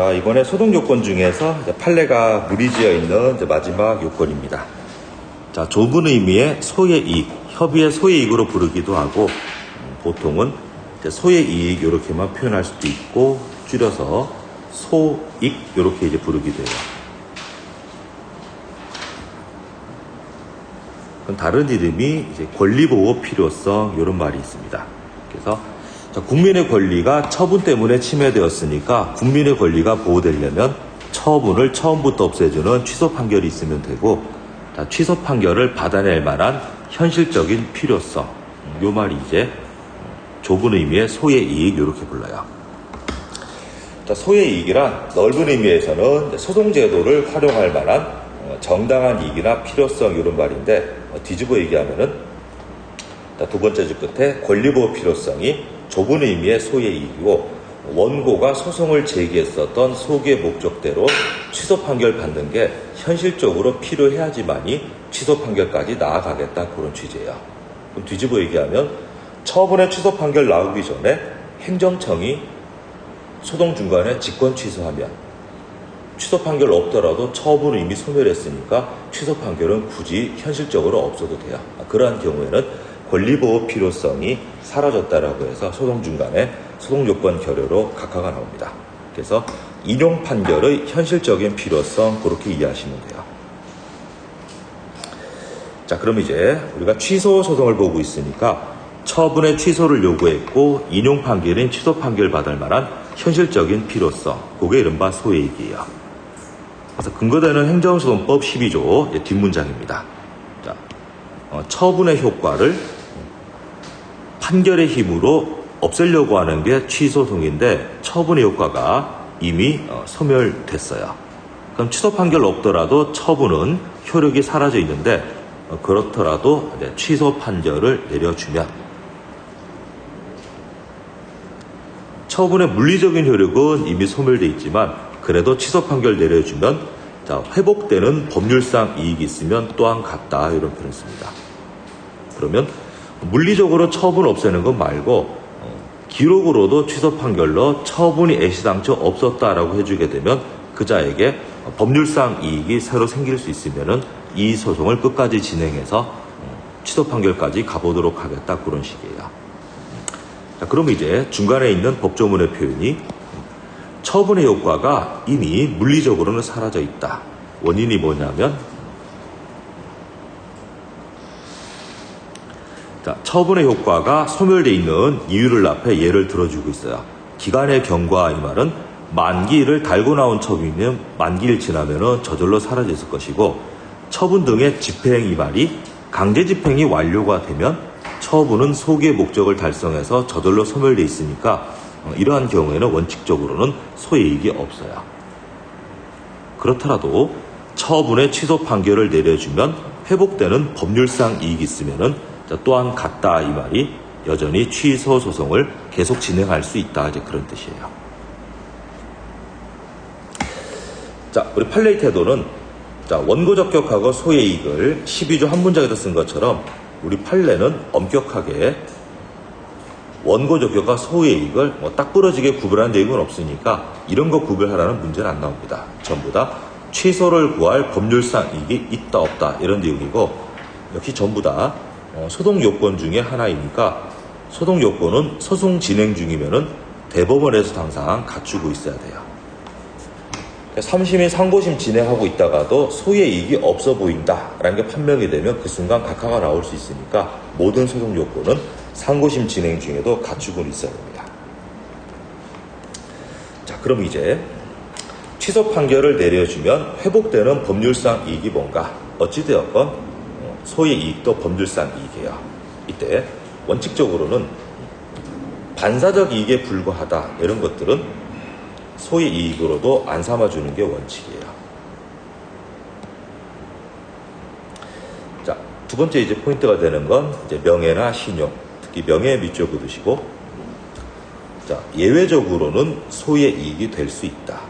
자, 이번에 소득 요건 중에서 판례가 무리지어 있는 마지막 요건입니다. 자, 좁은 의미의 소의 이익, 협의의 소의 이익으로 부르기도 하고, 보통은 소의 이익 이렇게만 표현할 수도 있고, 줄여서 소익 이렇게 이제 부르기도 해요. 그럼 다른 이름이 이제 권리보호 필요성 이런 말이 있습니다. 그래서 자, 국민의 권리가 처분 때문에 침해되었으니까 국민의 권리가 보호되려면 처분을 처음부터 없애주는 취소 판결이 있으면 되고, 자, 취소 판결을 받아낼 만한 현실적인 필요성, 요 말이 이제 좁은 의미의 소의 이익 이렇게 불러요. 자, 소의 이익이란 넓은 의미에서는 소송제도를 활용할 만한 정당한 이익이나 필요성 이런 말인데, 뒤집어 얘기하면은 두 번째 줄 끝에 권리보호 필요성이 좁은 의미의 소의 이익이고, 원고가 소송을 제기했었던 소기의 목적대로 취소 판결 받는 게 현실적으로 필요해야지만이 취소 판결까지 나아가겠다, 그런 취지예요. 그럼 뒤집어 얘기하면 처분의 취소 판결 나오기 전에 행정청이 소송 중간에 직권 취소하면 취소 판결 없더라도 처분을 이미 소멸했으니까 취소 판결은 굳이 현실적으로 없어도 돼요. 그러한 경우에는 권리보호 필요성이 사라졌다라고 해서 소송 중간에 소송 요건 결여로 각하가 나옵니다. 그래서 인용 판결의 현실적인 필요성, 그렇게 이해하시면 돼요. 자, 그럼 이제 우리가 취소 소송을 보고 있으니까 처분의 취소를 요구했고 인용 판결인 취소 판결 받을 만한 현실적인 필요성, 그게 이른바 소이익이에요. 그래서 근거되는 행정소송법 12조 뒷문장입니다. 자, 처분의 효과를 판결의 힘으로 없애려고 하는 게 취소송인데 처분의 효과가 이미 소멸됐어요. 그럼 취소 판결 없더라도 처분은 효력이 사라져 있는데, 그렇더라도 취소 판결을 내려주면 처분의 물리적인 효력은 이미 소멸돼 있지만 그래도 취소 판결 내려주면 자, 회복되는 법률상 이익이 있으면 또한 같다, 이런 표현을 씁니다. 그러면 물리적으로 처분 없애는 것 말고 기록으로도 취소 판결로 처분이 애시당초 없었다라고 해주게 되면 그자에게 법률상 이익이 새로 생길 수 있으면은 이 소송을 끝까지 진행해서 취소 판결까지 가보도록 하겠다, 그런 식이에요. 자, 그럼 이제 중간에 있는 법조문의 표현이 처분의 효과가 이미 물리적으로는 사라져 있다. 원인이 뭐냐면, 자, 처분의 효과가 소멸되어 있는 이유를 앞에 예를 들어주고 있어요. 기간의 경과, 이 말은 만기일을 달고 나온 처분이면 만기일 지나면은 저절로 사라져 있을 것이고, 처분 등의 집행, 이 말이 강제 집행이 완료가 되면 처분은 소기의 목적을 달성해서 저절로 소멸되어 있으니까 이러한 경우에는 원칙적으로는 소이익이 없어요. 그렇더라도 처분의 취소 판결을 내려주면 회복되는 법률상 이익이 있으면은 또한 같다, 이 말이 여전히 취소 소송을 계속 진행할 수 있다, 이제 그런 뜻이에요. 자, 우리 판례의 태도는 자, 원고 적격하고 소의 이익을 12조 한 문장에서 쓴 것처럼 우리 판례는 엄격하게 원고 적격과 소의 이익을 딱 부러지게 구별한 내용은 없으니까 이런 거 구별하라는 문제는 안 나옵니다. 전부 다 취소를 구할 법률상 이익이 있다 없다, 이런 내용이고, 역시 전부 다 소송 요건 중에 하나이니까 소송 요건은 소송 진행 중이면은 대법원에서 항상 갖추고 있어야 돼요. 3심이 상고심 진행하고 있다가도 소의 이익이 없어 보인다라는 게 판명이 되면 그 순간 각하가 나올 수 있으니까 모든 소송 요건은 상고심 진행 중에도 갖추고 있어야 됩니다. 자, 그럼 이제 취소 판결을 내려주면 회복되는 법률상 이익이 뭔가? 어찌되었건 소의 이익도 법률상 이익이에요. 이때 원칙적으로는 반사적 이익에 불과하다, 이런 것들은 소의 이익으로도 안 삼아주는 게 원칙이에요. 자, 두 번째 이제 포인트가 되는 건 이제 명예나 신용, 특히 명예에 밑줄 그으시고, 자, 예외적으로는 소의 이익이 될 수 있다.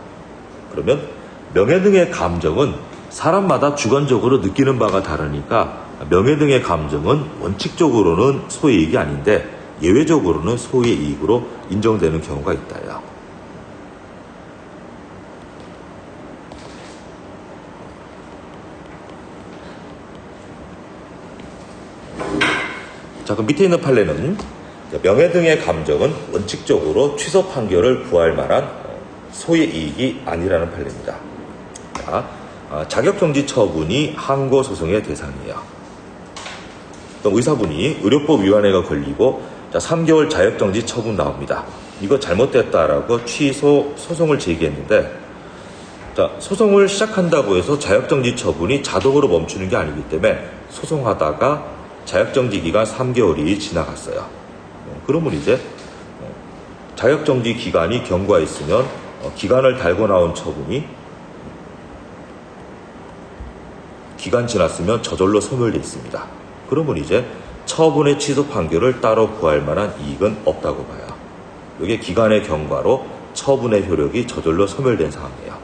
그러면 명예 등의 감정은 사람마다 주관적으로 느끼는 바가 다르니까 명예 등의 감정은 원칙적으로는 소의 이익이 아닌데 예외적으로는 소의 이익으로 인정되는 경우가 있다요. 자, 그럼 밑에 있는 판례는 명예 등의 감정은 원칙적으로 취소 판결을 구할 만한 소의 이익이 아니라는 판례입니다. 자, 자격정지 처분이 항고소송의 대상이에요. 그럼 의사분이 의료법 위반에가 걸리고 3개월 자격정지 처분 나옵니다. 이거 잘못됐다라고 취소 소송을 제기했는데, 자, 소송을 시작한다고 해서 자격정지 처분이 자동으로 멈추는 게 아니기 때문에 소송하다가 자격정지 기간 3개월이 지나갔어요. 그러면 이제 자격정지 기간이 경과했으면 기간을 달고 나온 처분이 기간 지났으면 저절로 소멸돼 있습니다. 그러면 이제 처분의 취소 판결을 따로 구할 만한 이익은 없다고 봐요. 이게 기간의 경과로 처분의 효력이 저절로 소멸된 상황이에요.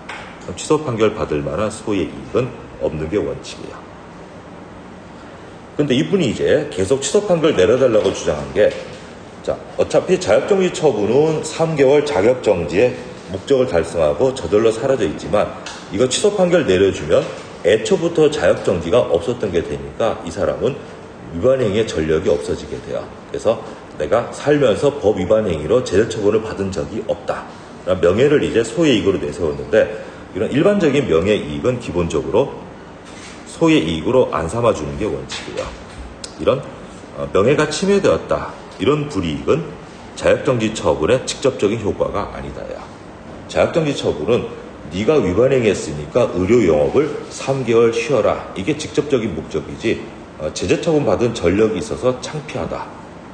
취소 판결 받을 만한 소의 이익은 없는 게 원칙이에요. 근데 이분이 이제 계속 취소 판결 내려달라고 주장한 게, 자, 어차피 자격정지 처분은 3개월 자격정지의 목적을 달성하고 저절로 사라져 있지만, 이거 취소 판결 내려주면 애초부터 자격정지가 없었던 게 되니까 이 사람은 위반행위의 전력이 없어지게 돼요. 그래서 내가 살면서 법 위반 행위로 제재처분을 받은 적이 없다. 명예를 이제 소의 이익으로 내세웠는데, 이런 일반적인 명예이익은 기본적으로 소의 이익으로 안 삼아주는 게 원칙이에요. 이런 명예가 침해되었다, 이런 불이익은 자격정지 처분의 직접적인 효과가 아니다요. 자격정지 처분은 네가 위반행위했으니까 의료 영업을 3개월 쉬어라, 이게 직접적인 목적이지, 제재처분 받은 전력이 있어서 창피하다,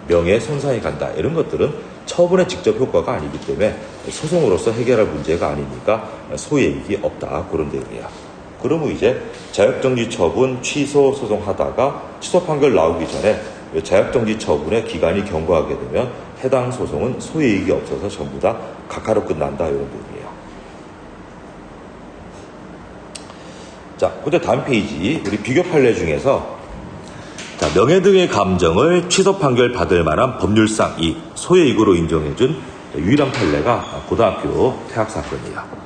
명예에 손상이 간다, 이런 것들은 처분의 직접 효과가 아니기 때문에 소송으로서 해결할 문제가 아니니까 소의 이익이 없다, 그런 내용이에요. 그러면 이제 자격정지 처분 취소 소송하다가 취소 판결 나오기 전에 자격정지 처분의 기간이 경과하게 되면 해당 소송은 소의 이익이 없어서 전부 다 각하로 끝난다, 이런 내용이에요. 자, 그때 다음 페이지 우리 비교 판례 중에서, 자, 명예 등의 감정을 취소 판결 받을 만한 법률상 이 소의 이익으로 인정해준 유일한 판례가 고등학교 퇴학 사건이에요.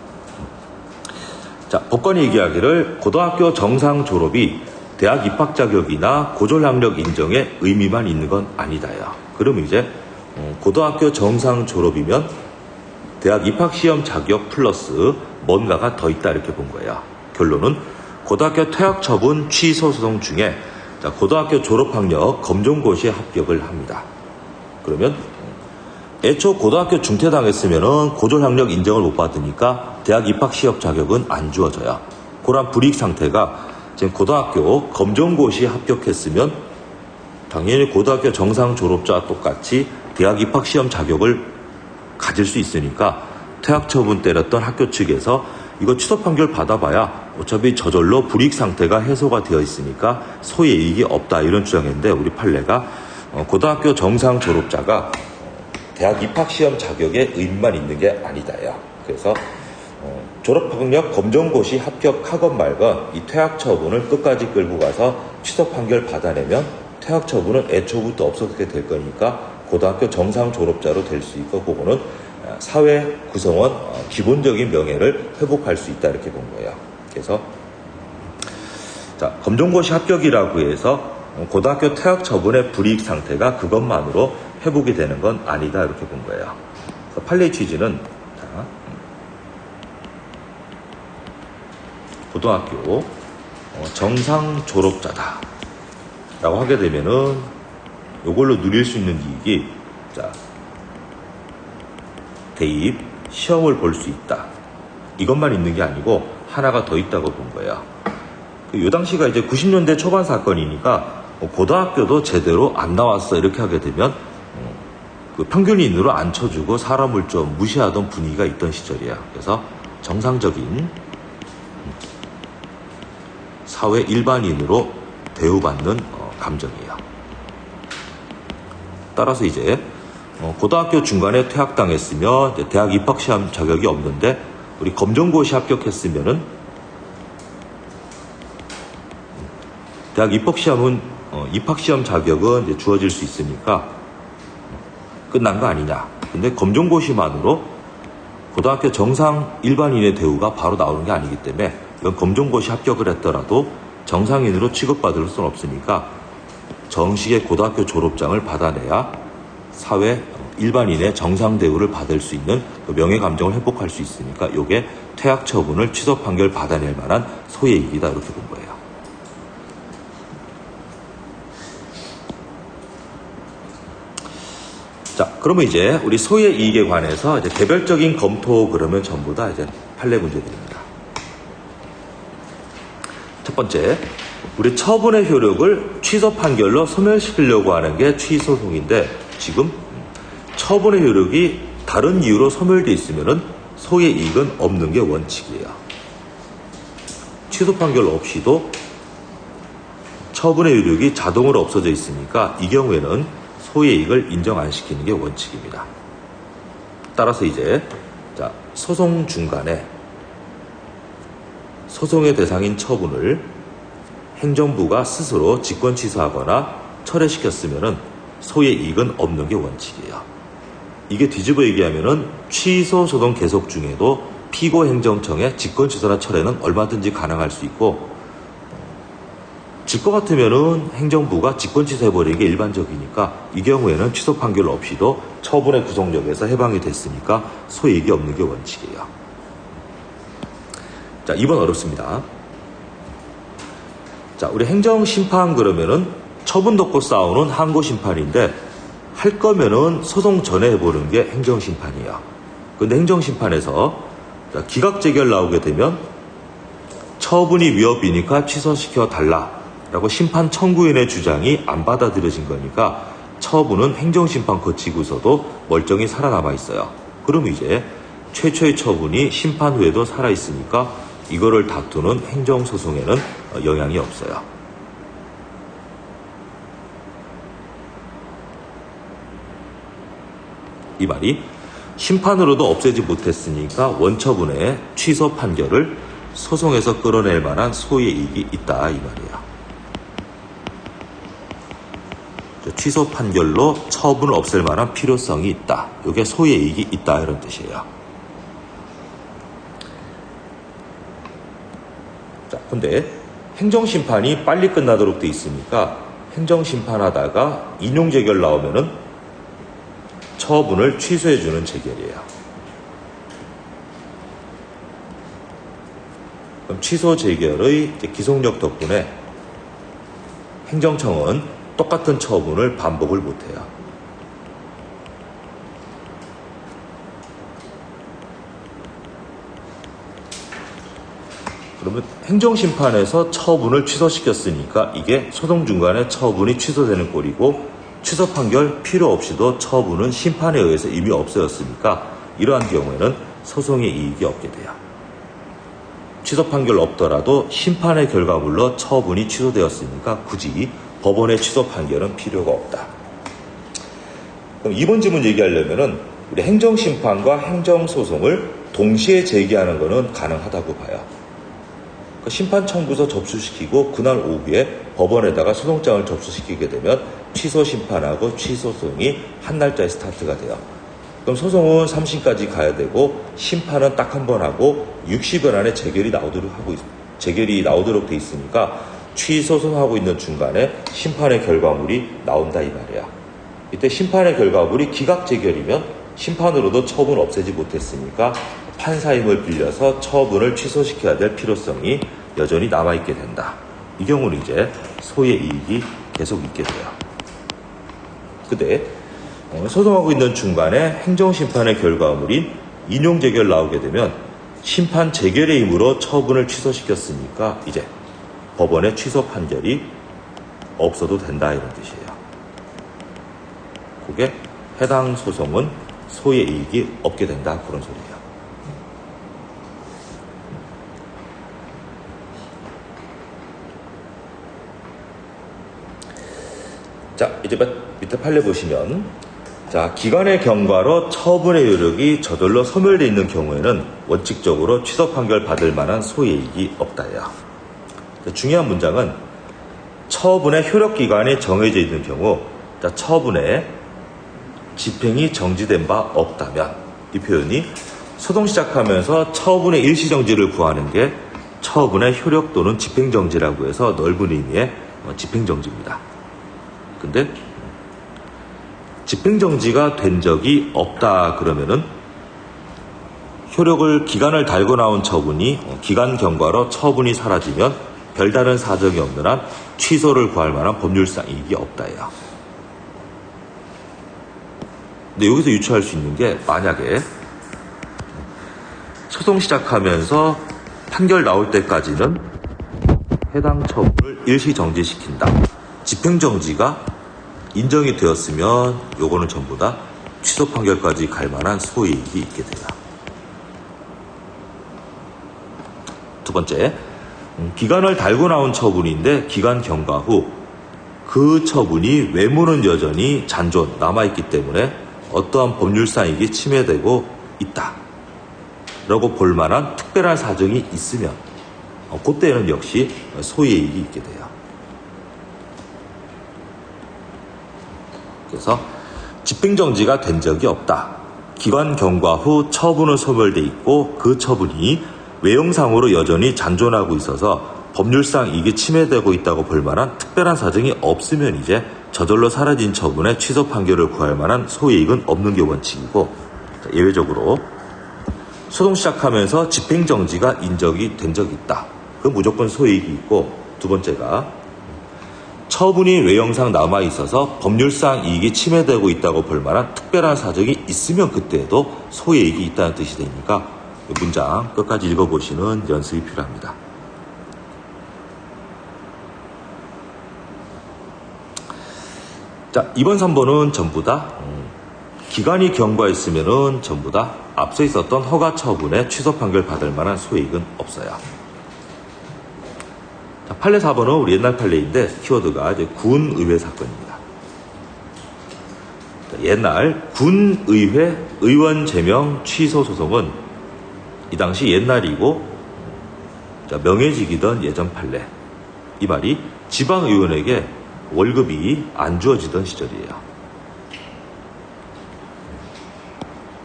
자, 법관이 얘기하기를 고등학교 정상 졸업이 대학 입학 자격이나 고졸 학력 인정의 의미만 있는 건 아니다요. 그러면 이제 고등학교 정상 졸업이면 대학 입학 시험 자격 플러스 뭔가가 더 있다, 이렇게 본 거예요. 결론은 고등학교 퇴학 처분 취소 소송 중에, 자, 고등학교 졸업학력 검정고시에 합격을 합니다. 그러면 애초 고등학교 중퇴당했으면 고졸 학력 인정을 못 받으니까 대학 입학 시험 자격은 안 주어져요. 그런 불이익 상태가 지금 고등학교 검정고시에 합격했으면 당연히 고등학교 정상 졸업자와 똑같이 대학 입학 시험 자격을 가질 수 있으니까 퇴학 처분 때렸던 학교 측에서 이거 취소 판결 받아봐야 어차피 저절로 불이익 상태가 해소가 되어 있으니까 소의 이익이 없다, 이런 주장했는데, 우리 판례가 고등학교 정상 졸업자가 대학 입학 시험 자격에 의미만 있는 게 아니다요. 그래서 졸업학력 검정고시 합격하건 말건 이 퇴학 처분을 끝까지 끌고 가서 취소 판결 받아내면 퇴학 처분은 애초부터 없었게 될 거니까 고등학교 정상 졸업자로 될 수 있고, 그거는 사회 구성원 기본적인 명예를 회복할 수 있다, 이렇게 본 거예요. 그래서 자, 검정고시 합격이라고 해서 고등학교 퇴학 처분의 불이익 상태가 그것만으로 회복이 되는 건 아니다, 이렇게 본 거예요. 그래서 판례의 취지는, 자, 고등학교 정상 졸업자다 라고 하게 되면은 이걸로 누릴 수 있는 이익이, 자, 대입 시험을 볼 수 있다, 이것만 있는 게 아니고 하나가 더 있다고 본 거예요. 이 당시가 이제 90년대 초반 사건이니까 고등학교도 제대로 안 나왔어, 이렇게 하게 되면 그 평균인으로 안 쳐주고 사람을 좀 무시하던 분위기가 있던 시절이에요. 그래서 정상적인 사회 일반인으로 대우받는 감정이에요. 따라서 이제 고등학교 중간에 퇴학당했으면 이제 대학 입학시험 자격이 없는데, 우리 검정고시 합격했으면은 대학 입학시험은 입학시험 자격은 이제 주어질 수 있으니까 끝난 거 아니냐. 근데 검정고시만으로 고등학교 정상 일반인의 대우가 바로 나오는 게 아니기 때문에 이건 검정고시 합격을 했더라도 정상인으로 취급받을 수는 없으니까 정식의 고등학교 졸업장을 받아내야 사회 일반인의 정상 대우를 받을 수 있는 그 명예 감정을 회복할 수 있으니까 이게 퇴학 처분을 취소 판결 받아낼 만한 소의 이익이다 이렇게 본 거예요. 자, 그러면 이제 우리 소의 이익에 관해서 이제 개별적인 검토 그러면 전부 다 이제 판례 문제들입니다. 첫 번째, 우리 처분의 효력을 취소 판결로 소멸시키려고 하는 게 취소송인데 지금 처분의 효력이 다른 이유로 소멸되어 있으면은 소의 이익은 없는 게 원칙이에요. 취소 판결 없이도 처분의 효력이 자동으로 없어져 있으니까 이 경우에는 소의 이익을 인정 안 시키는 게 원칙입니다. 따라서 이제 자, 소송 중간에 소송의 대상인 처분을 행정부가 스스로 직권 취소하거나 철회시켰으면은 소의 이익은 없는 게 원칙이에요. 이게 뒤집어 얘기하면은 취소 소송 계속 중에도 피고 행정청의 직권 취소나 철회는 얼마든지 가능할 수 있고 질 것 같으면은 행정부가 직권 취소해버리는 게 일반적이니까 이 경우에는 취소 판결 없이도 처분의 구속력에서 해방이 됐으니까 소이익이 없는 게 원칙이에요. 자, 2번 어렵습니다. 자, 우리 행정심판 그러면은 처분 덮고 싸우는 항고심판인데 할 거면은 소송 전에 해보는 게 행정심판이에요. 근데 행정심판에서 기각재결 나오게 되면 처분이 위협이니까 취소시켜 달라 라고 심판 청구인의 주장이 안 받아들여진 거니까 처분은 행정심판 거치고서도 멀쩡히 살아남아 있어요. 그럼 이제 최초의 처분이 심판 후에도 살아있으니까 이거를 다투는 행정소송에는 영향이 없어요. 이 말이 심판으로도 없애지 못했으니까 원처분의 취소 판결을 소송에서 끌어낼 만한 소의 이익이 있다 이 말이에요. 취소 판결로 처분을 없앨 만한 필요성이 있다. 이게 소의 이익이 있다 이런 뜻이에요. 자, 근데 행정심판이 빨리 끝나도록 돼 있으니까 행정심판하다가 인용재결 나오면은 처분을 취소해주는 재결이에요. 그럼 취소 재결의 기속력 덕분에 행정청은 똑같은 처분을 반복을 못해요. 그러면 행정심판에서 처분을 취소시켰으니까 이게 소송 중간에 처분이 취소되는 꼴이고 취소 판결 필요 없이도 처분은 심판에 의해서 이미 없어졌으니까 이러한 경우에는 소송의 이익이 없게 돼요. 취소 판결 없더라도 심판의 결과물로 처분이 취소되었으니까 굳이 법원의 취소 판결은 필요가 없다. 그럼 이번 질문 얘기하려면은 우리 행정심판과 행정소송을 동시에 제기하는 것은 가능하다고 봐요. 그 심판 청구서 접수시키고 그날 오후에 법원에다가 소송장을 접수시키게 되면 취소 심판하고 취소소송이 한 날짜에 스타트가 돼요. 그럼 소송은 3심까지 가야 되고 심판은 딱 한 번 하고 60일 안에 재결이 나오도록 돼 있으니까 취소소송하고 있는 중간에 심판의 결과물이 나온다 이 말이야. 이때 심판의 결과물이 기각재결이면 심판으로도 처분 없애지 못했으니까 판사 힘을 빌려서 처분을 취소시켜야 될 필요성이 여전히 남아있게 된다. 이 경우는 이제 소의 이익이 계속 있게 돼요. 근데 소송하고 있는 중간에 행정심판의 결과물인 인용재결 나오게 되면 심판 재결의 힘으로 처분을 취소시켰으니까 이제 법원의 취소 판결이 없어도 된다 이런 뜻이에요. 그게 해당 소송은 소의 이익이 없게 된다 그런 소리예요. 자, 이제 밑에 판례 보시면 자, 기관의 경과로 처분의 효력이 저절로 소멸되어 있는 경우에는 원칙적으로 취소 판결 받을 만한 소의 이익이 없다요. 중요한 문장은 처분의 효력기간이 정해져 있는 경우 자, 처분의 집행이 정지된 바 없다면 이 표현이 소송 시작하면서 처분의 일시정지를 구하는 게 처분의 효력 또는 집행정지라고 해서 넓은 의미의 집행정지입니다. 근데 집행정지가 된 적이 없다 그러면은 기간을 달고 나온 처분이 기간 경과로 처분이 사라지면 별다른 사정이 없는 한 취소를 구할 만한 법률상 이익이 없다예요. 근데 여기서 유추할 수 있는 게 만약에 소송 시작하면서 판결 나올 때까지는 해당 처분을 일시 정지시킨다. 집행정지가 인정이 되었으면 요거는 전부 다 취소 판결까지 갈 만한 소이익이 있게 돼요. 두 번째, 기간을 달고 나온 처분인데 기간 경과 후 그 처분이 외무는 여전히 잔존 남아있기 때문에 어떠한 법률상 이익이 침해되고 있다 라고 볼 만한 특별한 사정이 있으면 그때는 역시 소이익이 있게 돼요. 그래서 집행정지가 된 적이 없다. 기간 경과 후 처분은 소멸돼 있고 그 처분이 외형상으로 여전히 잔존하고 있어서 법률상 이익이 침해되고 있다고 볼 만한 특별한 사정이 없으면 이제 저절로 사라진 처분에 취소 판결을 구할 만한 소이익은 없는 게 원칙이고, 예외적으로 소송 시작하면서 집행정지가 인정이 된 적이 있다. 그건 무조건 소이익이 있고, 두 번째가 처분이 외형상 남아있어서 법률상 이익이 침해되고 있다고 볼 만한 특별한 사정이 있으면 그때에도 소이익이 있다는 뜻이 되니까 문장 끝까지 읽어보시는 연습이 필요합니다. 자, 2번, 3번은 전부 다 기간이 경과했으면은 전부 다 앞서 있었던 허가 처분에 취소 판결 받을 만한 소이익은 없어요. 자, 판례 4번은 우리 옛날 판례인데 키워드가 이제 군의회 사건입니다. 자, 옛날 군의회 의원 제명 취소 소송은 이 당시 옛날이고 명예직이던 예전 판례. 이 말이 지방의원에게 월급이 안 주어지던 시절이에요.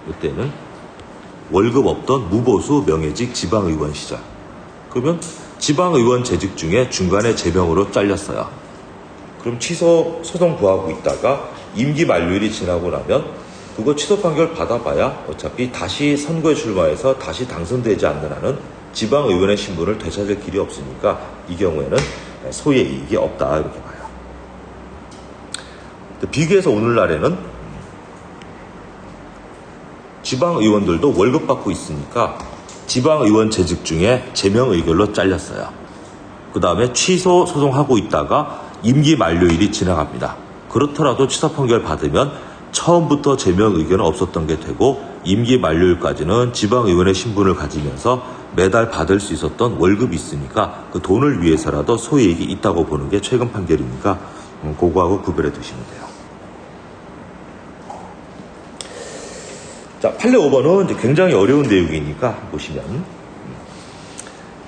이때는 월급 없던 무보수 명예직 지방의원 시절. 그러면 지방의원 재직 중에 중간에 제명으로 잘렸어요. 그럼 취소 소송 구하고 있다가 임기 만료일이 지나고 나면 그거 취소 판결 받아봐야 어차피 다시 선거에 출마해서 다시 당선되지 않는 한은 지방의원의 신분을 되찾을 길이 없으니까 이 경우에는 소의 이익이 없다 이렇게 봐요. 비교해서 오늘날에는 지방의원들도 월급 받고 있으니까 지방의원 재직 중에 제명 의결로 잘렸어요. 그 다음에 취소 소송하고 있다가 임기 만료일이 지나갑니다. 그렇더라도 취소 판결 받으면 처음부터 제명 의견은 없었던 게 되고 임기 만료일까지는 지방의원의 신분을 가지면서 매달 받을 수 있었던 월급이 있으니까 그 돈을 위해서라도 소이익이 있다고 보는 게 최근 판결이니까 그거하고 구별해 두시면 돼요. 자, 판례 5번은 이제 굉장히 어려운 내용이니까 보시면.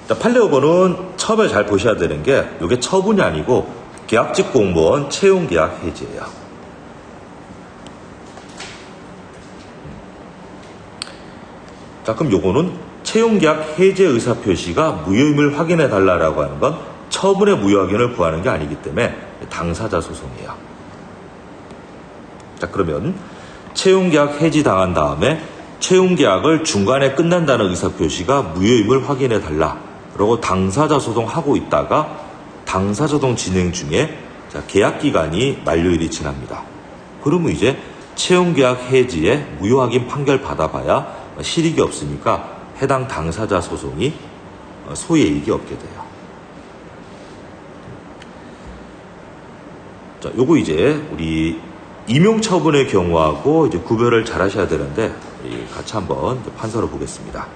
자, 판례 5번은 처음에 잘 보셔야 되는 게 이게 처분이 아니고 계약직 공무원 채용계약 해지예요. 자, 그럼 요거는 채용계약 해제 의사표시가 무효임을 확인해달라고 하는 건 처분의 무효 확인을 구하는 게 아니기 때문에 당사자 소송이에요. 자, 그러면 채용계약 해지당한 다음에 채용계약을 중간에 끝난다는 의사표시가 무효임을 확인해달라 그러고 당사자 소송하고 있다가 당사자 소송 진행 중에 계약기간이 만료일이 지납니다. 그러면 이제 채용계약 해지에 무효 확인 판결 받아봐야 실익이 없으니까 해당 당사자 소송이 소이익이 없게 돼요. 자, 요거 이제 우리 임용처분의 경우하고 이제 구별을 잘 하셔야 되는데, 우리 같이 한번 판서로 보겠습니다.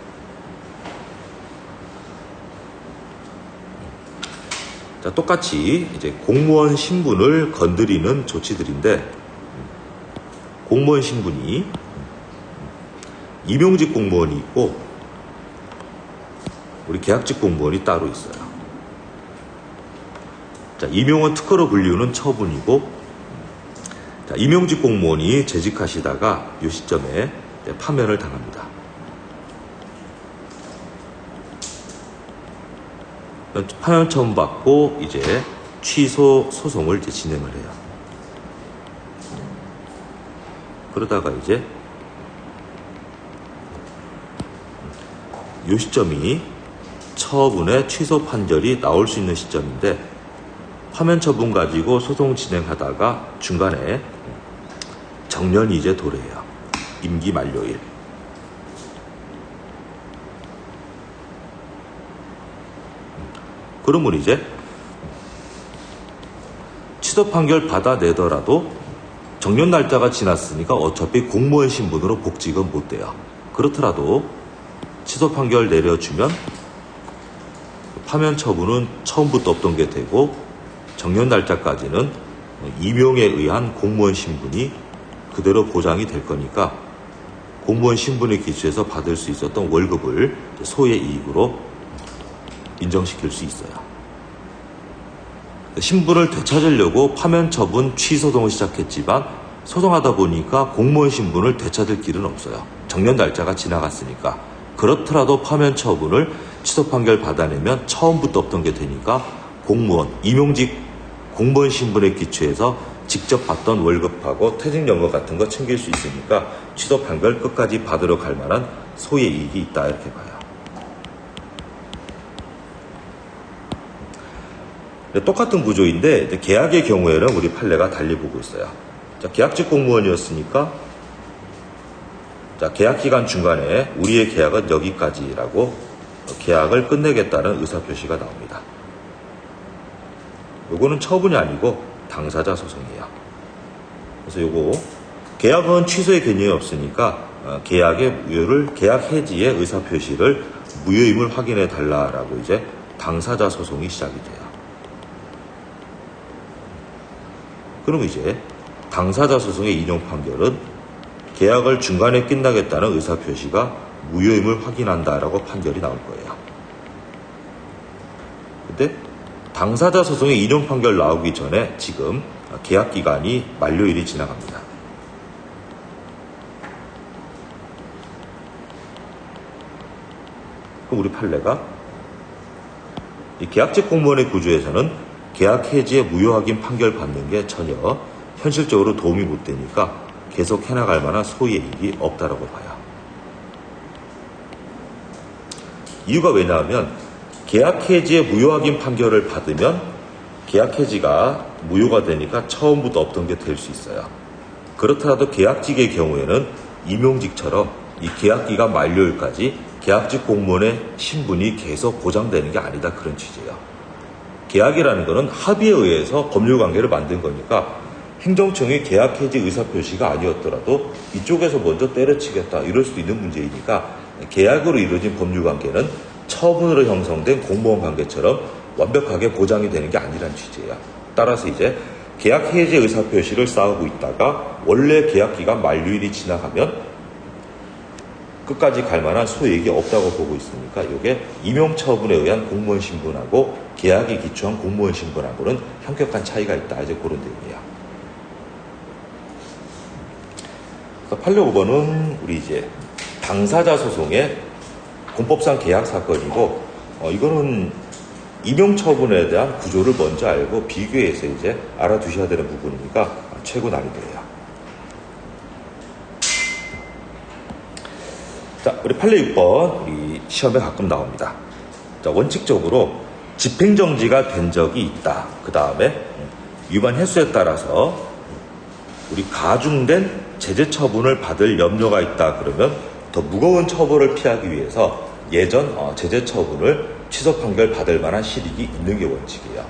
자, 똑같이 이제 공무원 신분을 건드리는 조치들인데, 공무원 신분이 임용직 공무원이 있고, 우리 계약직 공무원이 따로 있어요. 자, 임용은 특허로 불리우는 처분이고, 자, 임용직 공무원이 재직하시다가 이 시점에 파면을 당합니다. 파면 처분 받고 이제 취소 소송을 이제 진행을 해요. 그러다가 이제 이 시점이 처분의 취소 판결이 나올 수 있는 시점인데, 파면 처분 가지고 소송 진행하다가 중간에 정년이 이제 도래해요. 임기 만료일. 그러면 이제 취소 판결 받아내더라도 정년 날짜가 지났으니까 어차피 공무원 신분으로 복직은 못 돼요. 그렇더라도 취소 판결 내려주면 파면 처분은 처음부터 없던 게 되고, 정년 날짜까지는 임용에 의한 공무원 신분이 그대로 보장이 될 거니까 공무원 신분에 기초해서 받을 수 있었던 월급을 소의 이익으로 인정시킬 수 있어요. 신분을 되찾으려고 파면 처분 취소송을 시작했지만 소송하다 보니까 공무원 신분을 되찾을 길은 없어요. 정년 날짜가 지나갔으니까. 그렇더라도 파면 처분을 취소 판결 받아내면 처음부터 없던 게 되니까 공무원, 임용직 공무원 신분에 기초해서 직접 받던 월급하고 퇴직연금 같은 거 챙길 수 있으니까 취소 판결 끝까지 받으러 갈 만한 소의 이익이 있다, 이렇게 봐요. 똑같은 구조인데 계약의 경우에는 우리 판례가 달리 보고 있어요. 자, 계약직 공무원이었으니까 자, 계약 기간 중간에 우리의 계약은 여기까지라고 계약을 끝내겠다는 의사표시가 나옵니다. 요거는 처분이 아니고 당사자 소송이에요. 그래서 요거 계약은 취소의 개념이 없으니까 계약의 무효를, 계약 해지의 의사표시를 무효임을 확인해 달라라고 이제 당사자 소송이 시작이 돼요. 그럼 이제 당사자 소송의 인용 판결은 계약을 중간에 끝나겠다는 의사표시가 무효임을 확인한다라고 판결이 나올 거예요. 근데 당사자 소송의 인용 판결 나오기 전에 지금 계약 기간이 만료일이 지나갑니다. 그럼 우리 판례가 이 계약직 공무원의 구조에서는 계약 해지의 무효 확인 판결 받는 게 전혀 현실적으로 도움이 못 되니까 계속 해나갈 만한 소의 이익이 없다라고 봐요. 이유가 왜냐하면 계약 해지의 무효 확인 판결을 받으면 계약 해지가 무효가 되니까 처음부터 없던 게 될 수 있어요. 그렇더라도 계약직의 경우에는 임용직처럼 이 계약기간 만료일까지 계약직 공무원의 신분이 계속 보장되는 게 아니다, 그런 취지예요. 계약이라는 것은 합의에 의해서 법률관계를 만든 거니까 행정청의 계약 해지 의사표시가 아니었더라도 이쪽에서 먼저 때려치겠다 이럴 수도 있는 문제이니까 계약으로 이루어진 법률관계는 처분으로 형성된 공무원 관계처럼 완벽하게 보장이 되는 게 아니란 취지예요. 따라서 이제 계약 해지 의사표시를 쌓고 있다가 원래 계약기간 만료일이 지나가면 끝까지 갈 만한 소액이 없다고 보고 있으니까 이게 임용처분에 의한 공무원 신분하고 계약에 기초한 공무원 신분하고는 현격한 차이가 있다, 이제 그런 내용이에요. 그래서 865번은 우리 이제 당사자 소송의 공법상 계약 사건이고, 이거는 임용처분에 대한 구조를 먼저 알고 비교해서 이제 알아두셔야 되는 부분이니까 최고 난이도예요. 자, 우리 판례 6번 우리 시험에 가끔 나옵니다. 자, 원칙적으로 집행정지가 된 적이 있다. 그 다음에 위반 횟수에 따라서 우리 가중된 제재 처분을 받을 염려가 있다. 그러면 더 무거운 처벌을 피하기 위해서 예전 제재 처분을 취소 판결 받을 만한 실익이 있는 게 원칙이에요.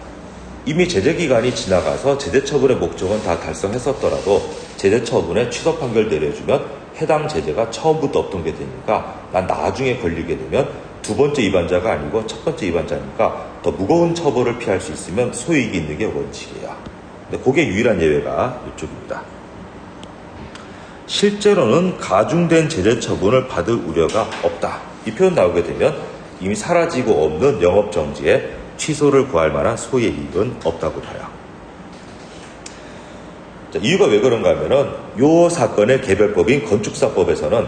이미 제재 기간이 지나가서 제재 처분의 목적은 다 달성했었더라도 제재 처분에 취소 판결 내려주면 해당 제재가 처음부터 없던 게 되니까 난 나중에 걸리게 되면 두 번째 위반자가 아니고 첫 번째 위반자니까 더 무거운 처벌을 피할 수 있으면 소익이 있는 게 원칙이에요. 근데 그게 유일한 예외가 이쪽입니다. 실제로는 가중된 제재 처분을 받을 우려가 없다. 이 표현 나오게 되면 이미 사라지고 없는 영업정지에 취소를 구할 만한 소의 이익은 없다고 봐요. 자, 이유가 왜 그런가 하면은 요 사건의 개별법인 건축사법에서는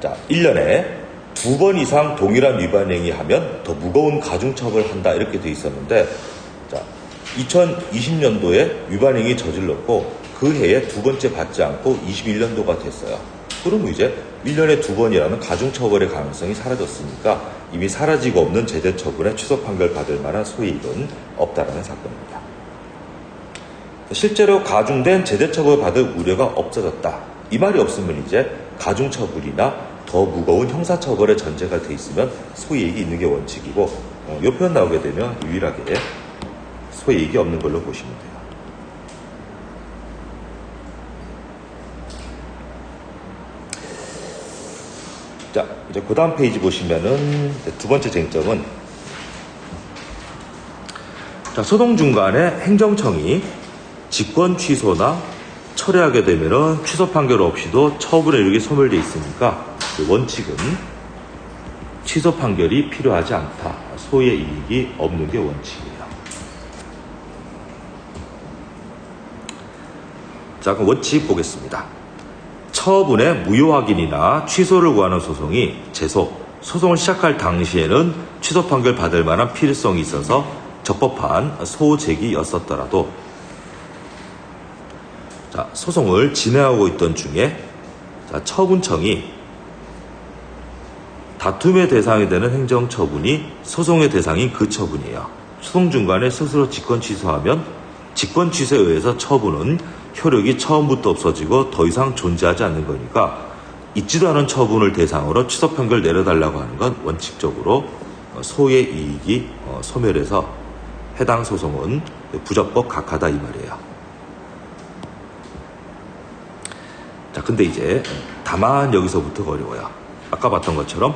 자, 1년에 2번 이상 동일한 위반 행위하면 더 무거운 가중처벌을 한다, 이렇게 돼 있었는데, 자, 2020년도에 위반 행위 저질렀고 그 해에 두 번째 받지 않고 21년도가 됐어요. 그럼 이제 1년에 두 번이라는 가중처벌의 가능성이 사라졌으니까 이미 사라지고 없는 제재처분에 취소 판결 받을 만한 소이익은 없다라는 사건입니다. 실제로 가중된 제재처벌 받을 우려가 없어졌다. 이 말이 없으면 이제 가중처벌이나 더 무거운 형사처벌의 전제가 돼 있으면 소이익이 있는 게 원칙이고 이 표현 나오게 되면 유일하게 소이익이 없는 걸로 보시면 돼요. 자, 이제 그 다음 페이지 보시면은 두 번째 쟁점은 자, 소송 중간에 행정청이 직권 취소나 철회하게 되면은 취소 판결 없이도 처분의 이력이 소멸되어 있으니까 그 원칙은 취소 판결이 필요하지 않다. 소의 이익이 없는 게 원칙이에요. 자, 그럼 원칙 보겠습니다. 처분의 무효 확인이나 취소를 구하는 소송이 소송을 시작할 당시에는 취소 판결 받을 만한 필요성이 있어서 적법한 소제기였었더라도 자, 소송을 진행하고 있던 중에 자, 처분청이 다툼의 대상이 되는 행정처분이 소송의 대상인 그 처분이에요. 소송 중간에 스스로 직권 취소하면 직권 취소에 의해서 처분은 효력이 처음부터 없어지고 더 이상 존재하지 않는 거니까 있지도 않은 처분을 대상으로 취소 판결 내려달라고 하는 건 원칙적으로 소의 이익이 소멸해서 해당 소송은 부적법 각하다 이 말이에요. 자, 근데 이제 다만 여기서부터가 어려워요. 아까 봤던 것처럼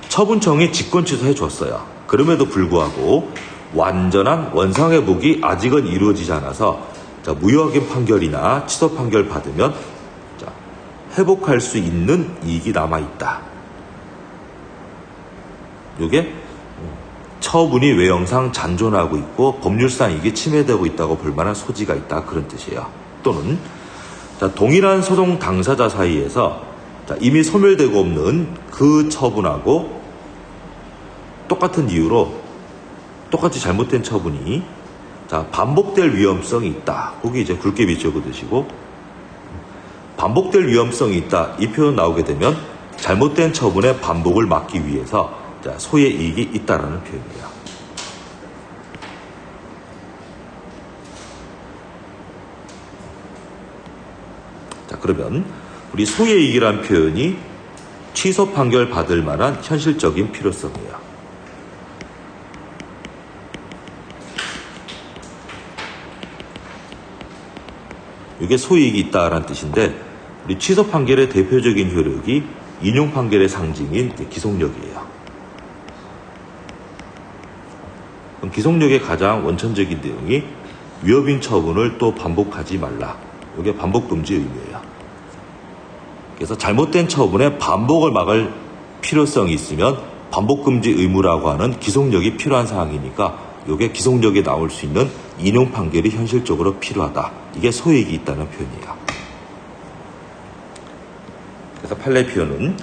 처분청이 직권 취소해 줬어요. 그럼에도 불구하고 완전한 원상회복이 아직은 이루어지지 않아서 자, 무효확인 판결이나 취소 판결 받으면 자, 회복할 수 있는 이익이 남아있다. 이게 처분이 외형상 잔존하고 있고 법률상 이게 침해되고 있다고 볼 만한 소지가 있다. 그런 뜻이에요. 또는 자, 동일한 소송 당사자 사이에서 자, 이미 소멸되고 없는 그 처분하고 똑같은 이유로 똑같이 잘못된 처분이 자, 반복될 위험성이 있다. 거기 이제 굵게 비춰보시고 반복될 위험성이 있다. 이 표현 나오게 되면 잘못된 처분의 반복을 막기 위해서 자, 소의 이익이 있다라는 표현이에요. 자, 그러면 우리 소의 이익이라는 표현이 취소 판결 받을 만한 현실적인 필요성이에요. 이게 소이익이 있다라는 뜻인데 우리 취소 판결의 대표적인 효력이 인용 판결의 상징인 기속력이에요. 그럼 기속력의 가장 원천적인 내용이 위법인 처분을 또 반복하지 말라. 이게 반복 금지 의무예요. 그래서 잘못된 처분의 반복을 막을 필요성이 있으면 반복 금지 의무라고 하는 기속력이 필요한 사항이니까 이게 기속력에 나올 수 있는 인용 판결이 현실적으로 필요하다. 이게 소이익이 있다는 표현이에요. 그래서 판례 표현은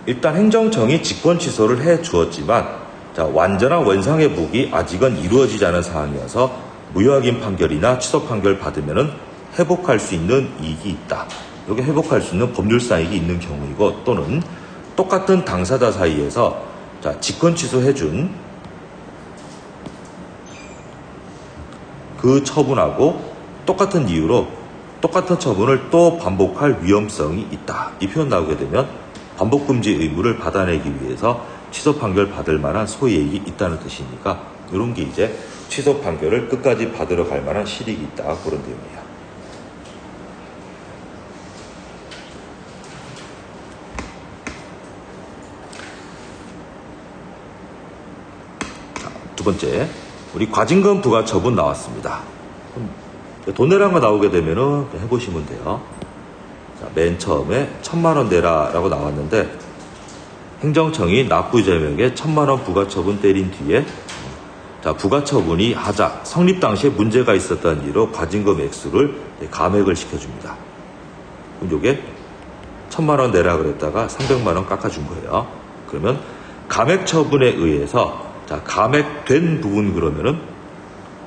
일단 행정청이 직권 취소를 해 주었지만 자, 완전한 원상회복이 아직은 이루어지지 않은 상황이어서 무효확인 판결이나 취소 판결 받으면은 회복할 수 있는 이익이 있다. 이게 회복할 수 있는 법률상 이익이 있는 경우이고 또는 똑같은 당사자 사이에서 자, 직권 취소해준 그 처분하고 똑같은 이유로 똑같은 처분을 또 반복할 위험성이 있다. 이 표현 나오게 되면 반복금지 의무를 받아내기 위해서 취소 판결 받을 만한 소이익이 있다는 뜻이니까 이런 게 이제 취소 판결을 끝까지 받으러 갈 만한 실익이 있다. 그런 내용이에요. 자, 두 번째, 우리 과징금 부과 처분 나왔습니다. 돈 내라는 거 나오게 되면은 해보시면 돼요. 자, 맨 처음에 1,000만 원 내라라고 나왔는데 행정청이 납부자명에 1,000만 원 부과처분 때린 뒤에 자, 부과처분이 하자 성립 당시에 문제가 있었다는 이유로 과징금 액수를 감액을 시켜줍니다. 그럼 이게 1,000만 원 내라 그랬다가 300만 원 깎아준 거예요. 그러면 감액 처분에 의해서 자, 감액된 부분 그러면은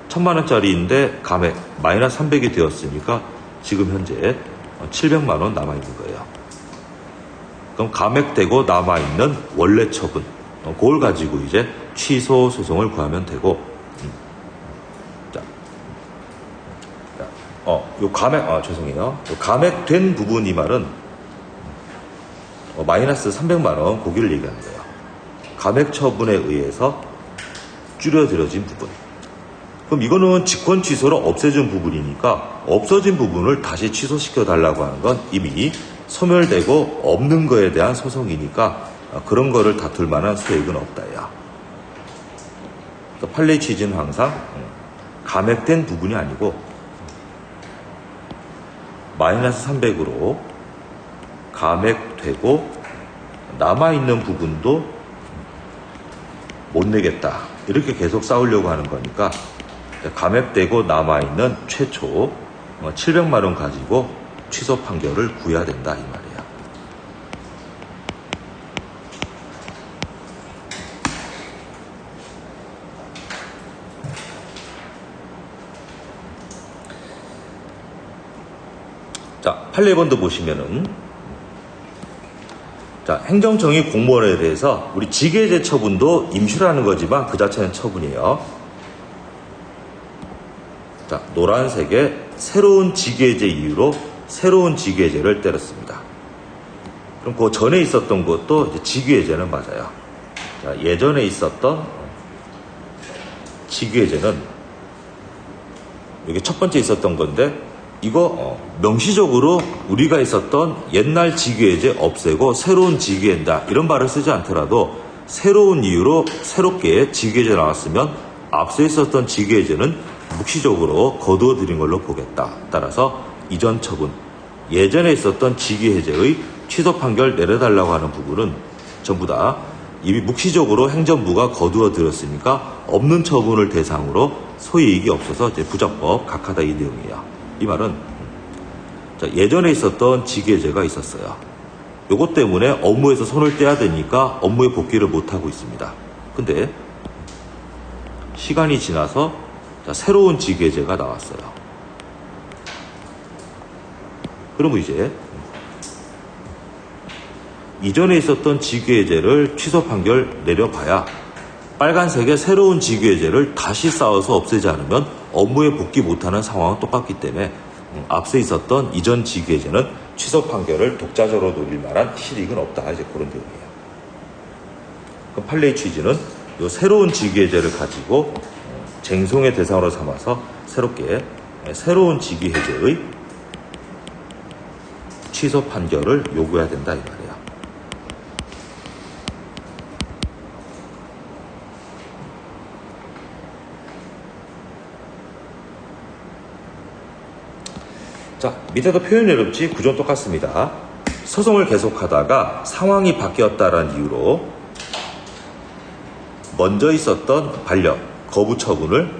1,000만 원짜리인데 감액 마이너스 300이 되었으니까 지금 현재 700만 원 남아있는 거예요. 그럼 감액되고 남아있는 원래 처분, 그걸 가지고 이제 취소 소송을 구하면 되고, 죄송해요. 요 감액된 부분 이 말은 마이너스 300만 원 고기를 얘기하는 거예요. 감액 처분에 의해서 줄여들여진 부분. 그럼 이거는 직권 취소로 없애준 부분이니까 없어진 부분을 다시 취소시켜 달라고 하는 건 이미 소멸되고 없는 거에 대한 소송이니까 그런 거를 다툴 만한 수익은 없다야. 판례 취지는 항상 감액된 부분이 아니고 마이너스 300으로 감액되고 남아있는 부분도 못 내겠다. 이렇게 계속 싸우려고 하는 거니까 감액되고 남아있는 최초 700만 원 가지고 취소 판결을 구해야 된다 이 말이에요. 자, 판례본도 보시면은 자, 행정청이 공무원에 대해서 우리 직외제 처분도 임시라는 거지만 그 자체는 처분이에요. 자, 노란색에 새로운 직외제 이유로 새로운 직외제를 때렸습니다. 그럼 그 전에 있었던 것도 이제 직외제는 맞아요. 자, 예전에 있었던 직외제는 여기 첫 번째 있었던 건데 이거 명시적으로 우리가 있었던 옛날 직외제 없애고 새로운 직외한다 이런 말을 쓰지 않더라도 새로운 이유로 새롭게 직외제 나왔으면 앞서 있었던 직외제는 묵시적으로 거두어 드린 걸로 보겠다. 따라서 이전 처분, 예전에 있었던 직외제의 취소 판결 내려달라고 하는 부분은 전부 다 이미 묵시적으로 행정부가 거두어 들였으니까 없는 처분을 대상으로 소이익이 없어서 이제 부적법 각하다 이 내용이에요. 이 말은 자, 예전에 있었던 직외제가 있었어요. 요것 때문에 업무에서 손을 떼야 되니까 업무에 복귀를 못하고 있습니다. 근데 시간이 지나서 자, 새로운 직외제가 나왔어요. 그러면 이제 이전에 있었던 직외제를 취소 판결 내려봐야 빨간색의 새로운 직외제를 다시 쌓아서 없애지 않으면 업무에 복귀 못하는 상황은 똑같기 때문에 앞서 있었던 이전 직외제는 취소 판결을 독자적으로 노릴 만한 실익은 없다. 이제 그런 내용이에요. 그럼 판례의 취지는 이 새로운 직외제를 가지고 쟁송의 대상으로 삼아서 새롭게 새로운 직외제의 취소 판결을 요구해야 된다 이 말이에요. 자, 밑에도 표현이 어렵지 구조는 똑같습니다. 소송을 계속하다가 상황이 바뀌었다는 이유로 먼저 있었던 반려, 거부 처분을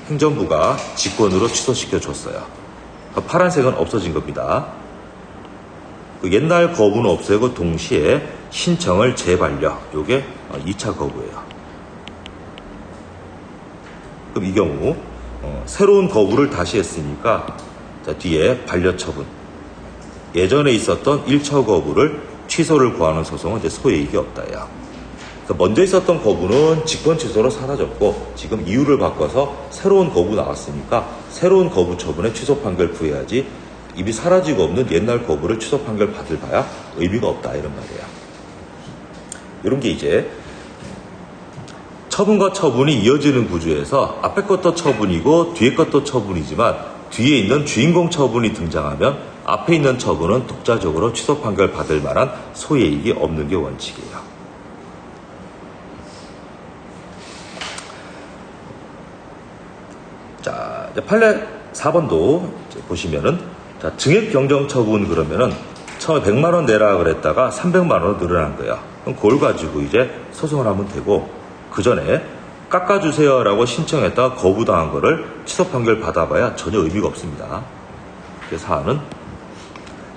행정부가 직권으로 취소시켜 줬어요. 파란색은 없어진 겁니다. 옛날 거부는 없애고 동시에 신청을 재반려, 요게 2차 거부예요. 그럼 이 경우 새로운 거부를 다시 했으니까 자, 뒤에 반려 처분. 예전에 있었던 1차 거부를 취소를 구하는 소송은 이제 소이익이 없다야. 먼저 있었던 거부는 직권 취소로 사라졌고 지금 이유를 바꿔서 새로운 거부 나왔으니까 새로운 거부 처분에 취소 판결 구해야지 이미 사라지고 없는 옛날 거부를 취소 판결 받을 바야 의미가 없다 이런 말이야. 이런 게 이제 처분과 처분이 이어지는 구조에서 앞에 것도 처분이고 뒤에 것도 처분이지만 뒤에 있는 주인공 처분이 등장하면 앞에 있는 처분은 독자적으로 취소 판결 받을 만한 소이익이 없는 게 원칙이에요. 자, 이제 판례 4번도 보시면은 자, 증액 경정 처분 그러면은 처음에 100만 원 내라 그랬다가 300만 원으로 늘어난 거야. 그럼 그걸 가지고 이제 소송을 하면 되고 그 전에 깎아주세요라고 신청했다가 거부당한 거를 취소 판결 받아봐야 전혀 의미가 없습니다. 그래서 사안은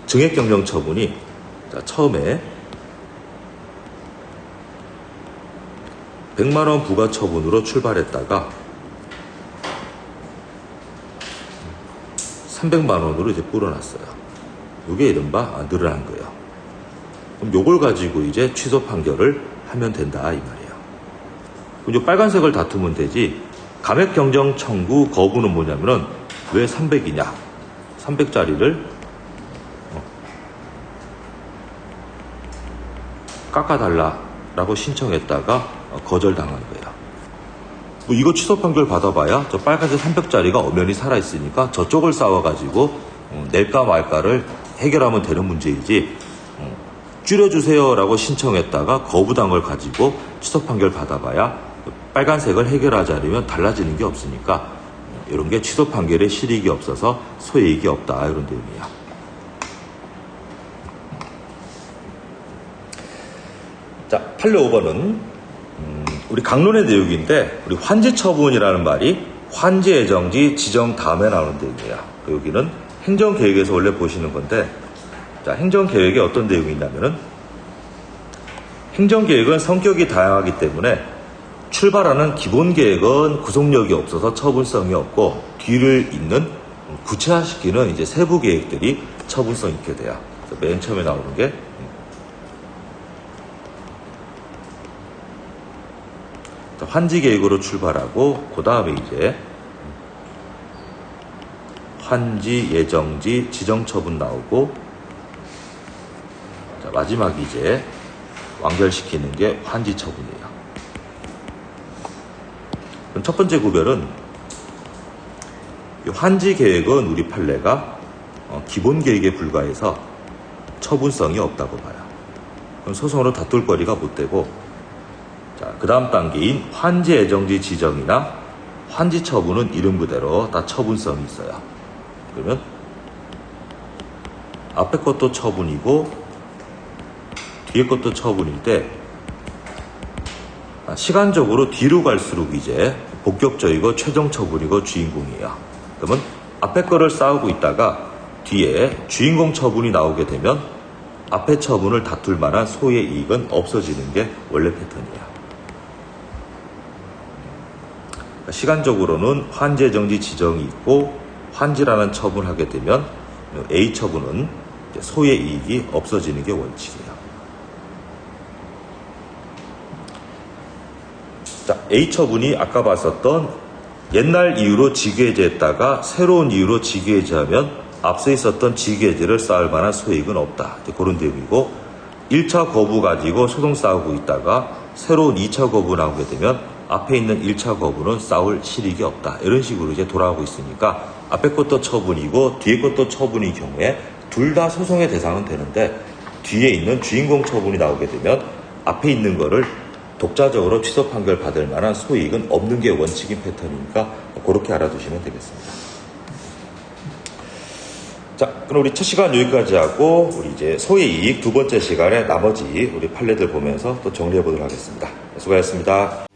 증액 경정 처분이 자, 처음에 100만 원 부과 처분으로 출발했다가 300만 원으로 이제 불어났어요. 이게 이른바 늘어난 거예요. 그럼 요걸 가지고 이제 취소 판결을 하면 된다 이 말이에요. 그럼 이 빨간색을 다투면 되지. 감액 경정 청구 거부는 뭐냐면은 왜 300이냐? 300짜리를 깎아달라라고 신청했다가 거절당한 거예요. 뭐 이거 취소 판결 받아봐야 저 빨간색 300짜리가 엄연히 살아있으니까 저쪽을 싸워가지고 낼까 말까를 해결하면 되는 문제이지 줄여주세요라고 신청했다가 거부당한 걸 가지고 취소 판결 받아봐야 빨간색을 해결하자면 달라지는 게 없으니까 이런 게 취소 판결에 실익이 없어서 소이익이 없다 이런 내용이야. 자, 판례 5번은 우리 강론의 내용인데 우리 환지 처분이라는 말이 환지 예정지 지정 다음에 나오는 내용이야. 여기는 행정계획에서 원래 보시는 건데 자, 행정계획에 어떤 내용이 있냐면은 행정계획은 성격이 다양하기 때문에 출발하는 기본계획은 구속력이 없어서 처분성이 없고 뒤를 잇는 구체화시키는 이제 세부 계획들이 처분성 있게 돼요. 맨 처음에 나오는 게 환지 계획으로 출발하고 그 다음에 이제 환지 예정지 지정 처분 나오고 자, 마지막 이제 완결시키는 게 환지 처분이에요. 그럼 첫 번째 구별은 이 환지 계획은 우리 판례가 기본 계획에 불과해서 처분성이 없다고 봐요. 그럼 소송으로 다툴 거리가 못 되고 자, 그 다음 단계인 환지 예정지 지정이나 환지 처분은 이름 그대로 다 처분성이 있어요. 그러면 앞에 것도 처분이고 뒤에 것도 처분일 때 시간적으로 뒤로 갈수록 이제 본격적이고 최종 처분이고 주인공이에요. 그러면 앞에 거를 싸우고 있다가 뒤에 주인공 처분이 나오게 되면 앞에 처분을 다툴 만한 소의 이익은 없어지는 게 원래 패턴이에요. 시간적으로는 환지 예정지 지정이 있고 환지라는 처분을 하게 되면 A 처분은 소의 이익이 없어지는 게 원칙이에요. 자, A 처분이 아까 봤었던 옛날 이유로 직위해제했다가 새로운 이유로 직위해제하면 앞서 있었던 직위해제를 쌓을 만한 소익은 없다. 그런 내용이고 1차 거부 가지고 소송 싸우고 있다가 새로운 2차 거부 나오게 되면 앞에 있는 1차 거부는 싸울 실익이 없다. 이런 식으로 이제 돌아가고 있으니까 앞에 것도 처분이고 뒤에 것도 처분인 경우에 둘 다 소송의 대상은 되는데 뒤에 있는 주인공 처분이 나오게 되면 앞에 있는 거를 독자적으로 취소 판결 받을 만한 소이익은 없는 게 원칙인 패턴이니까 그렇게 알아두시면 되겠습니다. 자, 그럼 우리 첫 시간 여기까지 하고 우리 이제 소이익 두 번째 시간에 나머지 우리 판례들 보면서 또 정리해 보도록 하겠습니다. 수고하셨습니다.